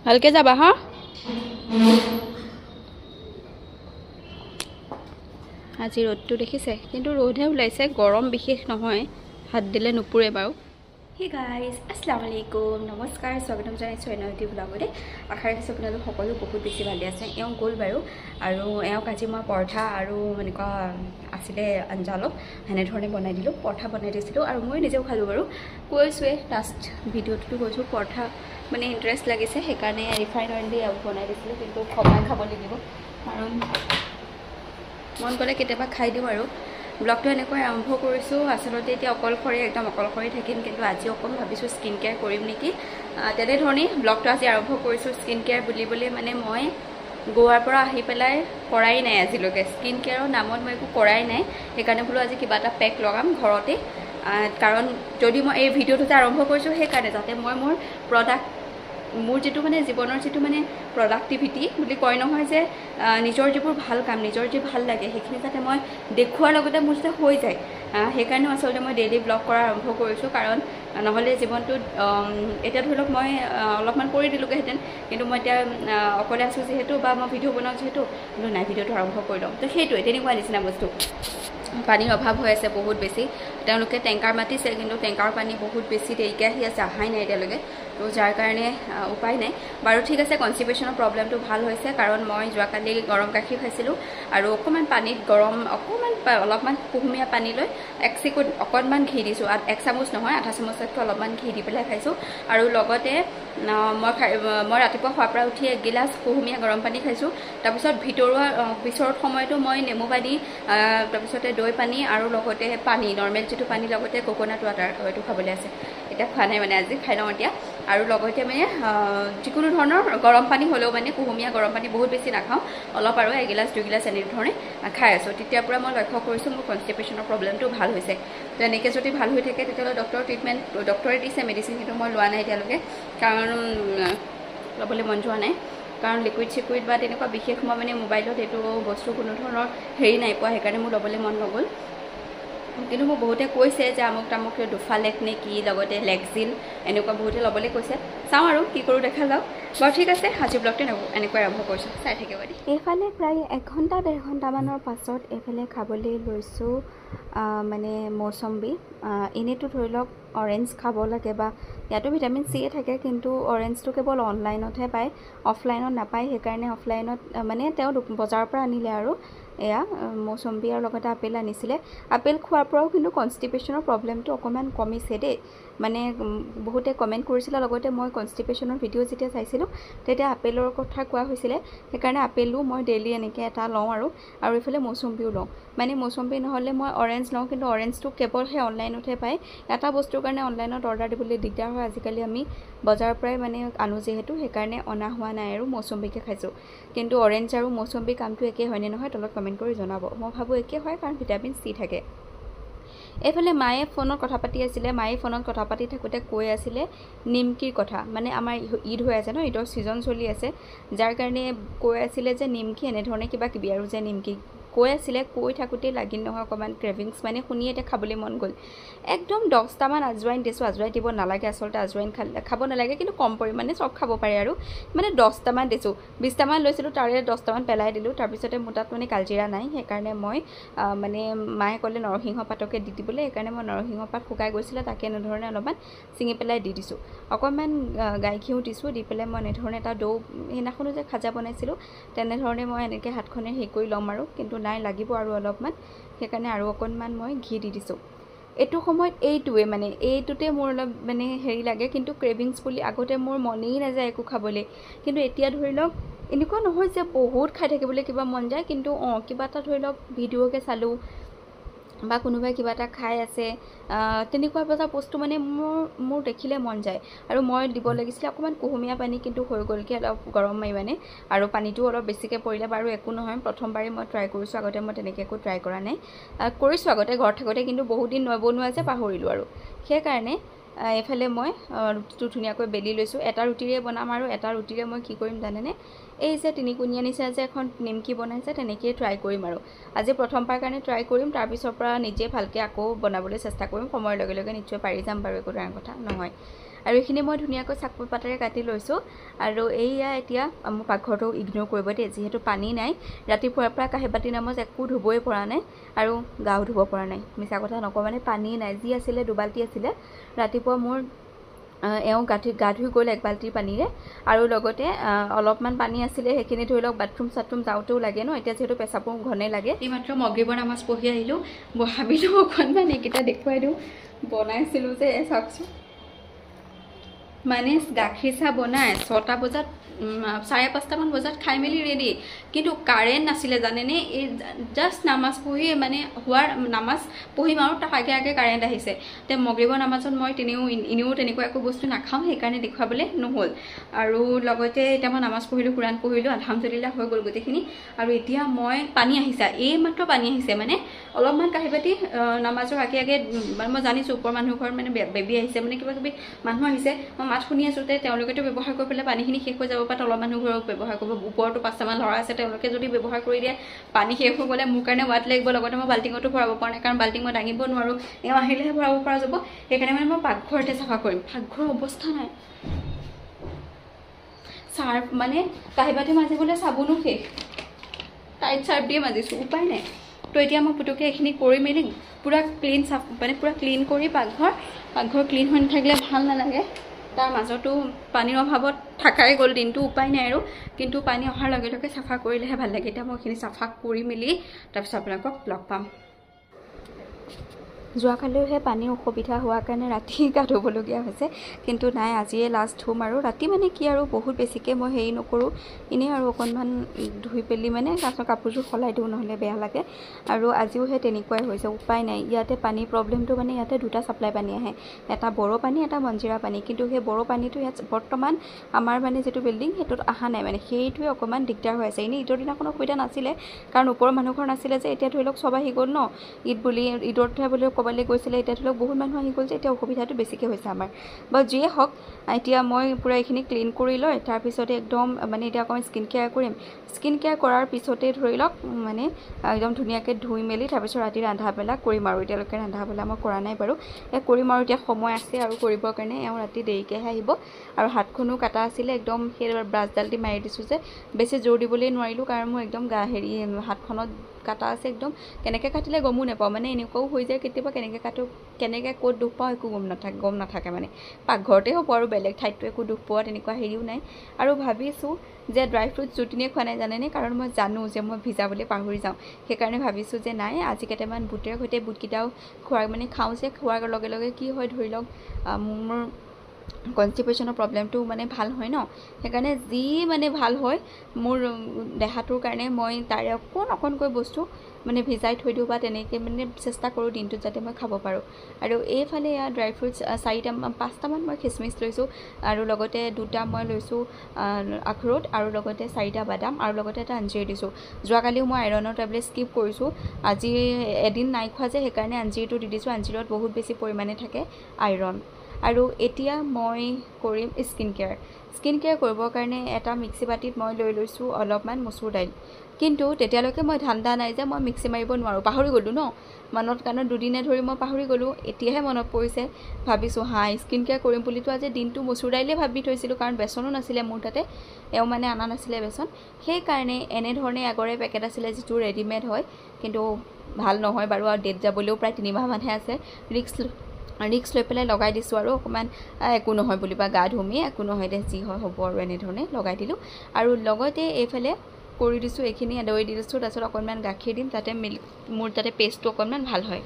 ভালকে যাবা হা আজি ৰ'দটো দেখিছে কিন্তু ৰ'দহে ওলাইছে গৰম বিশেষ নহয় হাত দিলে নুপুৰে বাৰু হে গাইজ আসসালামু আলাইকুম নমস্কাৰ স্বাগতম জনাইছোঁ এনে এটি ব্লগতে আশা ৰাখিছোঁ আপোনালোক সকলো বহুত বেছি ভালে আছে এওঁ গ'ল বাৰু আৰু এওঁক আজি মই পৰঠা আৰু এনেকুৱা আছিলে আঞ্জা অলপ সেনেধৰণে বনাই দিলোঁ পৰঠা বনাই দিছিলোঁ আৰু মই নিজেও খালোঁ বাৰু কৈছোঁৱে লাষ্ট ভিডিঅ'টোতো কৈছোঁ পৰঠা মানে ইণ্টাৰেষ্ট লাগিছে সেইকাৰণে ৰিফাইন অইল দি বনাই দিছিলোঁ কিন্তু কমাই খাব লাগিব কাৰণ মন গ'লে কেতিয়াবা খাই দিওঁ আৰু ব্লগটো এনেকৈ আৰম্ভ কৰিছোঁ আচলতে এতিয়া অকলশৰে একদম অকলশৰে থাকিম কিন্তু আজি অকণমান ভাবিছোঁ স্কিন কেয়াৰ কৰিম নেকি তেনেধৰণেই ব্লগটো আজি আৰম্ভ কৰিছোঁ স্কিন কেয়াৰ বুলিবলৈ মানে মই গোৱাৰ পৰা আহি পেলাই কৰাই নাই আজিলৈকে স্কিন কেয়াৰৰ নামত মই একো কৰাই নাই সেইকাৰণে বোলো আজি কিবা এটা পেক লগাম ঘৰতে কাৰণ যদি মই এই ভিডিঅ'টো যে আৰম্ভ কৰিছোঁ সেইকাৰণে যাতে মই মোৰ প্ৰডাক্ট মোৰ যেটো মানে জীৱনৰ যেটো মানে প্ৰডাক্টিভিটি বুলি কয় নহয় যে নিজৰ যিবোৰ ভাল কাম নিজৰ যি ভাল লাগে সেইখিনি যাতে মই দেখুৱাৰ লগতে মোৰ যাতে হৈ যায় সেইকাৰণে আচলতে মই ডেইলি ব্লগ কৰা আৰম্ভ কৰিছোঁ কাৰণ নহ'লে জীৱনটোত এতিয়া ধৰি লওক মই অলপমান কৰি দিলোঁগৈহেঁতেন কিন্তু মই এতিয়া অকলে আছোঁ যিহেতু বা মই ভিডিঅ' বনাওঁ যিহেতু কিন্তু নাই ভিডিঅ'টো আৰম্ভ কৰি লওঁ তো সেইটোৱে তেনেকুৱা নিচিনা বস্তু পানীৰ অভাৱ হৈ আছে বহুত বেছি তেওঁলোকে টেংকাৰ মাতিছে কিন্তু টেংকাৰ পানী বহুত বেছি দেৰিকৈ আহি আছে অহাই নাই এতিয়ালৈকে তো যাৰ কাৰণে উপায় নাই বাৰু ঠিক আছে কনষ্টিপেশ্যনৰ প্ৰব্লেমটো ভাল হৈছে কাৰণ মই যোৱাকালি গৰম গাখীৰ খাইছিলোঁ আৰু অকণমান পানীত গৰম অকণমান অলপমান কুহুমীয়া পানী লৈ এক চিকুট অকণমান ঘি দিছোঁ এক চামুচ নহয় আধা চামুচতকৈ অলপমান ঘি দি পেলাই খাইছোঁ আৰু লগতে মই ৰাতিপুৱা খোৱাৰ পৰা উঠি এক গিলাচ কুহুমীয়া গৰম পানী খাইছোঁ তাৰপিছত পিছৰ সময়তো মই নেমু পানী তাৰপিছতে দৈ পানী আৰু লগতে পানী নৰ্মেল যিটো পানী লগতে কোকোনাট ৱাটাৰ হয়তো খাবলৈ আছে এতিয়া খোৱা নাই মানে আজি খাই লওঁ এতিয়া আৰু লগতে মানে যিকোনো ধৰণৰ গৰম পানী হ'লেও মানে কুহুমীয়া গৰম পানী বহুত বেছি নাখাওঁ অলপ আৰু এগিলাচ দুগিলাচ এনেধৰণে খাই আছোঁ তেতিয়াৰ পৰা মই লক্ষ্য কৰিছোঁ মোৰ কনষ্টিপেশ্যনৰ প্ৰব্লেমটো ভাল হৈছে তো এনেকৈ যদি ভাল হৈ থাকে তেতিয়াহ'লে ডক্টৰে দিছে মেডিচিন কিন্তু মই লোৱা নাই এতিয়ালৈকে কাৰণ ল'বলৈ মন যোৱা নাই কাৰণ লিকুইড চিকুইড বা তেনেকুৱা বিশেষ মই মানে মোবাইলত এইটো বস্তু কোনো ধৰণৰ হেৰি নাই পোৱা সেইকাৰণে মোৰ ল'বলৈ মন নগ'ল কিন্তু মোক বহুতে কৈছে যে আমুক তামুক দুফালেক নে কি লগতে লেগজিল এনেকুৱা বহুতে ল'বলৈ কৈছে চাওঁ আৰু কি কৰোঁ দেখা যাওক বাৰু ঠিক আছে আজি ব্লগটো এনেকৈ আৰম্ভ কৰিছোঁ চাই থাকিব দেই এইফালে প্ৰায় 1 ঘণ্টা 1.5 ঘণ্টামানৰ পাছত এইফালে খাবলৈ লৈছোঁ মানে মৌচম্বী এনেইতো ধৰি লওক অৰেঞ্জ খাব লাগে বা ইয়াতো ভিটামিন চিয়ে থাকে কিন্তু অৰেঞ্জটো কেৱল অনলাইনতহে পায় অফলাইনত নাপায় সেইকাৰণে অফলাইনত মানে তেওঁ বজাৰৰ পৰা আনিলে আৰু এয়া মৌচম্বী আৰু লগতে আপেল আনিছিলে আপেল খোৱাৰ পৰাও কিন্তু কনষ্টিপেশ্যনৰ প্ৰব্লেমটো অকণমান কমিছে দেই মানে বহুতে কমেণ্ট কৰিছিলে লগতে মই কনষ্টিপেশ্যনৰ ভিডিঅ' যেতিয়া চাইছিলোঁ তেতিয়া আপেলৰ কথা কোৱা হৈছিলে সেইকাৰণে আপেলো মই ডেইলি এনেকৈ এটা লওঁ আৰু এইফালে মৌচম্বীও লওঁ মানে মৌচম্বী নহ'লে মই অৰেঞ্জ লওঁ কিন্তু অৰেঞ্জটো কেৱল সেই অনলাইনতহে পায় এটা বস্তুৰ কাৰণে অনলাইনত অৰ্ডাৰ দিবলৈ দিগদাৰ হয় আজিকালি আমি বজাৰৰ পৰাই মানে আনো যিহেতু সেইকাৰণে অনা হোৱা নাই আৰু মৌচম্বীকে খাইছোঁ কিন্তু অৰেঞ্জ আৰু মৌচম্বী কামটো একেই হয়নে নহয় তলত কমেণ্ট কৰি জনাব মই ভাবোঁ একেই হয় কাৰণ ভিটামিন চি থাকে এইফালে মায়ে ফোনত কথা পাতি আছিলে মায়ে ফোনত কথা পাতি থাকোঁতে কৈ আছিলে নিমকিৰ কথা মানে আমাৰ ঈদ হৈ আছে ন ঈদৰ ছিজন চলি আছে যাৰ কাৰণে কৈ আছিলে যে নিমকি এনেধৰণে কিবা কিবি আৰু যে নিমকি কৈ আছিলে কৈ থাকোঁতেই লাগিল নহয় অকণমান ক্ৰেভিংছ মানে শুনিয়ে এতিয়া খাবলৈ মন গ'ল একদম 10টামান আজৱাইন দিছোঁ আজৱাইন দিব নালাগে আচলতে আজৱাইন খাব নালাগে কিন্তু কম পৰিমাণে চব খাব পাৰে আৰু মানে 10টামান দিছোঁ 20টামান লৈছিলোঁ তাৰে 10টামান পেলাই দিলোঁ তাৰপিছতে মোৰ তাত মানে কালজিৰা নাই সেইকাৰণে মই মানে মায়ে ক'লে নৰসিংহ পাতকে দি দিবলৈ সেইকাৰণে মই নৰসিংহ পাত শুকাই গৈছিলে তাকে এনেধৰণে অলপমান ছিঙি পেলাই দি দিছোঁ অকণমান গাই ঘিউ দিছোঁ দি পেলাই মই এনেধৰণে এটা দৌ সেইদিনাখনো যে খাজা বনাইছিলোঁ তেনেধৰণে মই এনেকৈ হাতখনে হেৰি কৰি ল'ম আৰু কিন্তু নাই লাগিব আৰু অলপমান সেইকাৰণে আৰু অকণমান মই ঘি দি দিছোঁ এইটো সময়ত এইটোৱে মানে এইটোতে মোৰ অলপ মানে হেৰি লাগে কিন্তু ক্ৰেভিংছ বুলি আগতে মোৰ মনেই নাযায় একো খাবলৈ কিন্তু এতিয়া ধৰি লওক এনেকুৱা নহয় যে বহুত খাই থাকিবলৈ কিবা মন যায় কিন্তু কিবা এটা ধৰি লওক ভিডিঅ'কে চালোঁ বা কোনোবাই কিবা এটা খাই আছে তেনেকুৱা এটা বস্তু মানে মোৰ দেখিলে মন যায় আৰু মই দিব লাগিছিলে অকণমান কুহুমীয়া পানী কিন্তু হৈ গ'লকৈ অলপ গৰম মাৰি মানে আৰু পানীটো অলপ বেছিকৈ পৰিলে বাৰু একো নহয় প্ৰথমবাৰেই মই ট্ৰাই কৰিছোঁ আগতে মই তেনেকৈ একো ট্ৰাই কৰা নাই কৰিছোঁ আগতে ঘৰত থাকোঁতে কিন্তু বহুত দিন নবনোৱা যে পাহৰিলোঁ আৰু সেইকাৰণে এইফালে মই ৰুটিটো ধুনীয়াকৈ বেলি লৈছোঁ এটা ৰুটিৰে বনাম আৰু এটা ৰুটিৰে মই কি কৰিম জানেনে এই যে তিনিকুণীয়া নিচিনা যে এখন নিমকি বনাইছে তেনেকৈয়ে ট্ৰাই কৰিম আৰু আজি প্ৰথমবাৰ কাৰণে ট্ৰাই কৰিম তাৰপিছৰ পৰা নিজে ভালকৈ আকৌ বনাবলৈ চেষ্টা কৰিম সময়ৰ লগে লগে নিশ্চয় পাৰি যাম বাৰু একো ডাঙৰ কথা নহয় আৰু এইখিনি মই ধুনীয়াকৈ চাকু পাতেৰে কাটি লৈছোঁ আৰু এইয়া এতিয়া মোৰ পাকঘৰটো ইগনোৰ কৰিব দেই যিহেতু পানী নাই ৰাতিপুৱাৰ পৰা কাঁহী বাতি নামত একো ধুবই পৰা নাই আৰু গাও ধুব পৰা নাই মিছা কথা নকওঁ মানে পানী নাই যি আছিলে দুবাল্টি আছিলে ৰাতিপুৱা মোৰ এওঁ গা ধুই গ'ল এক বাল্টিৰ পানীৰে আৰু লগতে অলপমান পানী আছিলে সেইখিনি ধৰি লওক বাথৰুম চাথৰুম যাওঁতেও লাগে ন এতিয়া যিহেতু পেচাবো ঘনে লাগে এইমাত্ৰ মগৰিবৰ নামাজ পঢ়ি আহিলোঁ ভাবিলোঁ অকণমান এইকেইটা দেখুৱাই দিওঁ বনাইছিলোঁ যে চাওকচোন মানে গাখীৰ চাহ বনাই 6টা বজাত 5:30মান বজাত খাই মেলি ৰেডি কিন্তু কাৰেণ্ট নাছিলে জানেনে এই জাষ্ট নামাজ পঢ়ি মানে হোৱাৰ নামাজ পঢ়িম আৰু তাৰ আগে আগে কাৰেণ্ট আহিছে তে মগৰিবৰ নামাজত মই এনেও তেনেকুৱা একো বস্তু নাখাওঁ সেইকাৰণে দেখুৱাবলৈ নহ'ল আৰু লগতে এতিয়া মই নামাজ পঢ়িলোঁ কুৰাণ পঢ়িলোঁ আলহামদুলিল্লাহ হৈ গ'ল গোটেইখিনি আৰু এতিয়া মই পানী আহিছে এই মাত্ৰ পানী আহিছে মানে অলপমান কাঁহী বাতি নামাজৰ আগে আগে মই জানিছোঁ ওপৰ মানুহ ঘৰত মানে বেবী আহিছে মানে কিবা কিবি মানুহ আহিছে মই মাত শুনি আছোঁ তেওঁলোকেতো ব্যৱহাৰ কৰি পেলাই পানীখিনি শেষ হৈ যাব বা তলৰ মানুহ ঘৰক ব্যৱহাৰ কৰিব ওপৰতো 5টামান ল'ৰা আছে তেওঁলোকে যদি ব্যৱহাৰ কৰি দিয়ে পানী শেষ হৈ গ'লে মোৰ কাৰণে ৱাট লাগিব লগতে মই বাল্টিঙতো ভৰাব পৰা নাই কাৰণ বাল্টিং মই দাঙিব নোৱাৰোঁ এওঁ আহিলেহে ভৰাব পৰা যাব সেইকাৰণে মানে মই পাকঘৰতে চাফা কৰিম পাকঘৰৰ অৱস্থা নাই চাৰ্ফ মানে কাঁহী বাতি মাজিবলৈ চাবোনো শেষ টাইট চাৰ্ফ দিয়ে মাজিছোঁ উপায় নাই তো এতিয়া মই পুতুকে এইখিনি কৰি মেলি পুৰা ক্লিন চাফ মানে পুৰা ক্লিন কৰি পাকঘৰ ক্লিন হৈ নাথাকিলে ভাল নালাগে তাৰ মাজতো পানীৰ অভাৱত থাকাই গ'ল দিনটো উপায় নাই আৰু কিন্তু পানী অহাৰ লগে লগে চাফা কৰিলেহে ভাল লাগে এতিয়া মই এইখিনি চাফা কৰি মেলি তাৰপিছত আপোনালোকক লগ পাম যোৱাকালিও সেই পানীৰ অসুবিধা হোৱাৰ কাৰণে ৰাতি গা ধুবলগীয়া হৈছে কিন্তু নাই আজিয়ে লাষ্ট ধুম আৰু ৰাতি মানে কি আৰু বহুত বেছিকৈ মই হেৰি নকৰোঁ এনেই আৰু অকণমান ধুই পেলি মানে কাপোৰযোৰ সলাই দিওঁ নহ'লে বেয়া লাগে আৰু আজিও সেই তেনেকুৱাই হৈছে উপায় নাই ইয়াতে পানীৰ প্ৰব্লেমটো মানে ইয়াতে দুটা ছাপ্লাই পানী আহে এটা বড়ো পানী এটা মঞ্জিৰা পানী কিন্তু সেই বড়ো পানীটো ইয়াত বৰ্তমান আমাৰ মানে যিটো বিল্ডিং সেইটোত অহা নাই মানে সেইটোৱে অকণমান দিগদাৰ হৈ আছে এনেই ঈদৰ দিনাখন অসুবিধা নাছিলে কাৰণ ওপৰৰ মানুহ ঘৰ নাছিলে যে এতিয়া ধৰি লওক চব আহি গ'ল ন ঈদতহে বুলি ক'বলৈ গৈছিলে এতিয়া ধৰি লওক বহুত মানুহ আহি গ'ল যে এতিয়া অসুবিধাটো বেছিকৈ হৈছে আমাৰ বা যিয়ে হওক এতিয়া মই পূৰা এইখিনি ক্লিন কৰি লৈ তাৰপিছতে একদম মানে এতিয়া অকণমান স্কিন কেয়াৰ কৰিম স্কিন কেয়াৰ কৰাৰ পিছতে ধৰি লওক মানে একদম ধুনীয়াকৈ ধুই মেলি তাৰপিছত ৰাতি ৰন্ধা বেলা কৰিম আৰু এতিয়ালৈকে ৰন্ধা বেলা মই কৰা নাই বাৰু কৰিম আৰু এতিয়া সময় আছে আৰু কৰিবৰ কাৰণে এওঁ ৰাতি দেৰিকৈহে আহিব আৰু হাতখনো কাটা আছিলে একদম সেই ব্ৰাছডাল দি মাৰি দিছোঁ যে বেছি জোৰ দিবলৈ নোৱাৰিলোঁ কাৰণ মোৰ একদম হাতখনত কাটা আছে একদম কেনেকৈ কাটিলে গমো নাপাওঁ মানে এনেকুৱাও হৈ যায় কেতিয়াবা কেনেকৈ ক'ত দুখ পাওঁ একো গম নাথাকে মানে পাকঘৰতে হ'ব আৰু বেলেগ ঠাইততো একো দুখ পোৱা তেনেকুৱা হেৰিও নাই আৰু ভাবিছোঁ যে ড্ৰাই ফ্ৰুট জুতিনে খোৱা নাই জানেনে কাৰণ মই জানো যে মই ভিজাবলৈ পাহৰি যাওঁ সেইকাৰণে ভাবিছোঁ যে নাই আজি কেইটামান বুটেৰ সৈতে বুটকেইটাও খাওঁ যে খোৱাৰ লগে লগে কি হয় ধৰি লওক মোৰ কনষ্টিপেশ্যনৰ প্ৰব্লেমটো মানে ভাল হয় ন সেইকাৰণে যি মানে ভাল হয় মোৰ দেহাটোৰ কাৰণে মই তাৰে অকণকৈ বস্তু মানে ভিজাই থৈ দিওঁ বা তেনেকৈ মানে চেষ্টা কৰোঁ দিনটোত যাতে মই খাব পাৰোঁ আৰু এইফালে ইয়াত ড্ৰাই ফ্ৰুটছ 5টামান মই খিচমিচ লৈছোঁ আৰু লগতে 2টা মই লৈছোঁ আখৰোট আৰু লগতে 4টা বাদাম আৰু লগতে এটা আঞ্জীৰ দিছোঁ যোৱাকালিও মই আইৰণৰ টেবলেট স্কিপ কৰিছোঁ আজি এদিন নাই খোৱা যে সেইকাৰণে আঞ্জীৰটো দি দিছোঁ আঞ্জীৰত বহুত বেছি পৰিমাণে থাকে আইৰণ আৰু এতিয়া মই কৰিম স্কিন কেয়াৰ কৰিবৰ কাৰণে এটা মিক্সি বাতিত মই লৈ লৈছোঁ অলপমান মচুৰ দাইল কিন্তু তেতিয়ালৈকে মই ধান্দা নাই যে মই মিক্সি মাৰিব নোৱাৰোঁ পাহৰি গ'লোঁ ন মনত কাৰণে দুদিনে ধৰি মই পাহৰি গ'লোঁ এতিয়াহে মনত পৰিছে ভাবিছোঁ স্কিন কেয়াৰ কৰিম বুলিতো আজি দিনটো মচুৰ দাইলেই ভাবি থৈছিলোঁ কাৰণ বেচনো নাছিলে মোৰ তাতে এওঁ মানে অনা নাছিলে বেচন সেইকাৰণে এনেধৰণে আগৰে পেকেট আছিলে যিটো ৰেডিমেড হয় কিন্তু ভাল নহয় বাৰু আৰু ডেট যাবলৈও প্ৰায় 3 মাহমানহে আছে ৰিক্স লৈ পেলাই লগাই দিছোঁ আৰু অকণমান একো নহয় বুলি বা গা ধুমি একো নহয় দে যি হয় হ'ব আৰু এনেধৰণে লগাই দিলোঁ আৰু লগতে এইফালে কৰি দিছোঁ এইখিনি দৈ দি দিছোঁ তাৰপিছত অকণমান গাখীৰ দিম যাতে মোৰ তাতে পেষ্টটো অকণমান ভাল হয়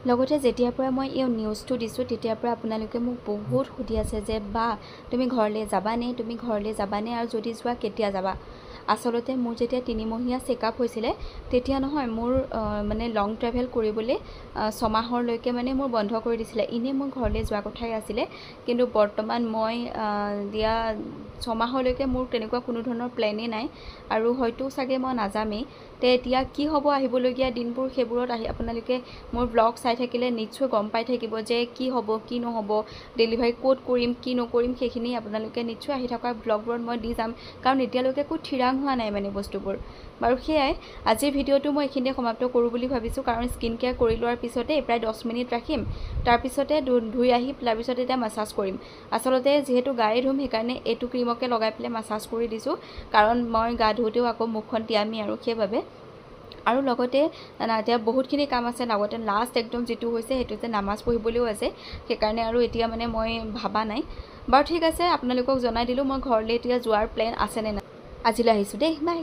লগতে যেতিয়াৰ পৰা মই এই নিউজটো দিছোঁ তেতিয়াৰ পৰা আপোনালোকে মোক বহুত সুধি আছে যে বা তুমি ঘৰলৈ যাবানে আৰু যদি যোৱা কেতিয়া যাবা আচলতে মোৰ যেতিয়া 3 মহীয়া চেকআপ হৈছিলে তেতিয়া নহয় মোৰ মানে লং ট্ৰেভেল কৰিবলৈ 6 মাহলৈকে মানে মোৰ বন্ধ কৰি দিছিলে ইনে মোৰ ঘৰলৈ যোৱা কথাই আছিলে কিন্তু বৰ্তমান মই দিয়া 6 মাহলৈকে মোৰ তেনেকুৱা কোনো ধৰণৰ প্লেনই নাই আৰু হয়তো চাগে মই নাযামেই তে এতিয়া কি হ'ব আহিবলগীয়া দিনবোৰ সেইবোৰত আহি আপোনালোকে মোৰ ব্লগ চাই থাকিলে নিশ্চয় গম পাই থাকিব যে কি হ'ব কি নহ'ব ডেলিভাৰী কোড কৰিম কি নকৰিম সেইখিনি আপোনালোকে নিশ্চয় আহি থকা ব্লগবোৰত মই দি যাম কাৰণ এতিয়ালৈকে একো ঠিৰাং হোৱা নাই মানে বস্তুবোৰ বাৰু সেয়াই আজিৰ ভিডিঅ'টো মই এইখিনিতে সমাপ্ত কৰোঁ বুলি ভাবিছোঁ কাৰণ স্কিন কেয়াৰ কৰি লোৱাৰ পিছতে প্ৰায় 10 মিনিট ৰাখিম তাৰ পিছতে ধুই আহি তাৰ পিছতে এটা মাসাজ কৰিম আচলতে যেহেতু গায়ে ধুম সেইকাৰণে এইটো ক্ৰীমকে লগাই পেলাই মাসাজ কৰি দিছোঁ কাৰণ মই গা ধুতেও আকৌ মুখখন তিয়ামি আৰু সেইবাবে আৰু লগতে এতিয়া বহুতখিনি কাম আছে লগতে লাষ্ট একদম যেটো হৈছে হেতু যে নামাজ পঢ়িবলৈও আছে সেইকাৰণে আৰু এতিয়া মানে মই ভাবা নাই বাৰু ঠিক আছে আপোনালোকক জনাই দিলোঁ মই ঘৰলৈ এতিয়া যোৱাৰ প্ল্যান আছে নে নাই আজিলৈ আহিছোঁ দেই বাই